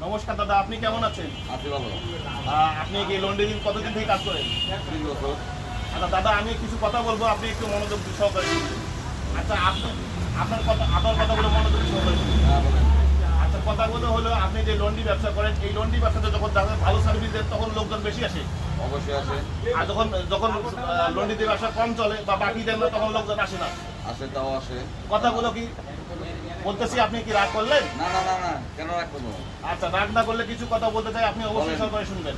নমস্কার দাদা, আপনি কেমন আছেন? আছি ভালো। আপনি কি লন্ডে কতদিন থেকে কাজ করেন? 3 বছর। আচ্ছা দাদা, আমি কিছু কথা বলবো, আপনি একটু মনোযোগ সহকারে শুনবেন। আচ্ছা আপনার কথাগুলো মনোযোগ সহকারে শুনবেন। হ্যাঁ বলেন। আচ্ছা কথাগুলো হলো, আপনি যে লন্ডি ব্যবসা করেন, এই লন্ডি ব্যবসাতে যখন তাদের ভালো সার্ভিস দেন তখন লোকজন বেশি আসে, অবশ্যই আছে। আর যখন যখন লন্ডিতে ব্যবসা কম চলে বা বাকি দেন না তখন লোকজন আসে না। আসে, তাও আসে। কথাগুলো কি বলতেছি, আপনি কি রাগ করলেন? না না না না, কেন রাখবো? আচ্ছা, রাগ না করলে কিছু কথা বলতে চাই, আপনি অবশ্যই বলেন। সহকারে শুনবেন।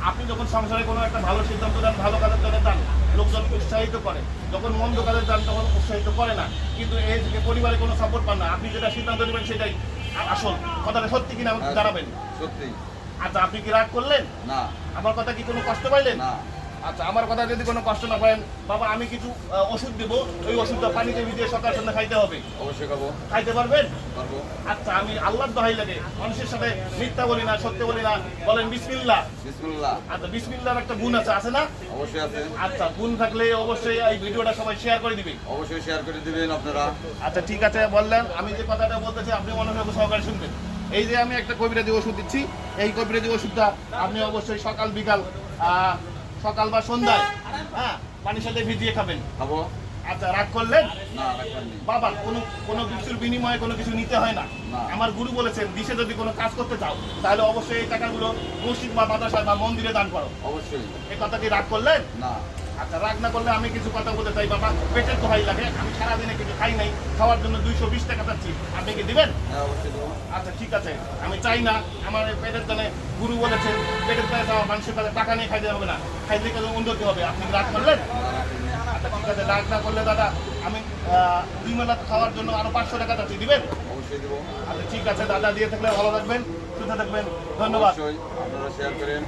আপনি যখন সংসারে কোনো একটা ভালো সিদ্ধান্ত দেন, ভালো কাজের জন্য দেন, লোকজন উৎসাহিত করে। যখন মন্দ কাজের দেন তখন উৎসাহিত করে না, কিন্তু এই যে পরিবারে কোনো সাপোর্ট পান না। আপনি যেটা সিদ্ধান্ত নেবেন সেটাই আসল। কথাটা সত্যি কিনা আমাকে হ্যাঁ, জানাবেন। সত্যি। আচ্ছা, আপনি কি রাগ করলেন? না আমার কথা কি কোনো কষ্ট পাইলেন? না। আচ্ছা, আমার কথা যদি কোনো কষ্ট না পান, বাবা আমি কিছু ওষুধ দেবো, ওই ওষুধটা পানিতে ভিজিয়ে সকাল সন্ধ্যা খাইতে হবে। অবশ্যই খাবো। খাইতে পারবেন? পারবো। আচ্ছা, আমি আল্লাহর দোহাই লাগে, মানুষের সাথে মিথ্যা বলি না, সত্য বলি না, বলেন বিসমিল্লাহ। বিসমিল্লাহ। আচ্ছা, বিসমিল্লাহর একটা গুণ আছে না? অবশ্যই আছে। আচ্ছা, গুণ থাকলে অবশ্যই এই ভিডিওটা সবাই শেয়ার করে দিবে। অবশ্যই শেয়ার করে দিবেন আপনারা। আচ্ছা ঠিক আছে, বললেন। আমি যে কথাটা বলতেছি আপনি মনোযোগ সহকারে শুনবেন। এই যে আমি একটা কবিরাজি ওষুধ দিচ্ছি, এই কবিরাজি ওষুধটা আপনি অবশ্যই সকাল বিকাল সকাল বা সন্ধ্যায় পানির সাথে ভিজিয়ে খাবেন। খাবো। আচ্ছা, রাগ করলেন? না, রাখবেন না। বাবা, কোনো কিছুর বিনিময়ে কোনো কিছু নিতে হয় না। না। আমার গুরু বলেছেন, দেশে যদি কোনো কাজ করতে চাও তাহলে অবশ্যই এই টাকাগুলো মসজিদ বা মাদ্রাসায় বা মন্দিরে দান করো। অবশ্যই। এই কথা কি রাগ করলেন? না। আচ্ছা, রাগ না করলে আমি কিছু কথা বলতে চাই। বাবা, পেটের দোহাই লাগে, আমি সারাদিনে কিছু খাই নাই, খাওয়ার জন্য 220 টাকা চাচ্ছি, আপনি কি দিবেন? হ্যাঁ, অবশ্যই দেবো। আচ্ছা ঠিক আছে, আমি চাই না। আমার এই পেটের জন্য গুরু বলেছেন, পেটের দোহাই খাওয়া মানুষের কাছে টাকা নিয়ে খাইতে হবে না, খাইতে গেলে উন্নতি হবে। আপনি কি রাগ করলেন? না, রাখবেন না। আচ্ছা ঠিক আছে, রাগ না করলে দাদা আমি 2 বেলা খাওয়ার জন্য আরো 500 টাকা চাচ্ছি, দিবেন? অবশ্যই দেবো। আচ্ছা ঠিক আছে দাদা, দিয়ে থাকলে ভালো থাকবেন, সুস্থ থাকবেন, ধন্যবাদ। অবশ্যই আপনারা শেয়ার করেন।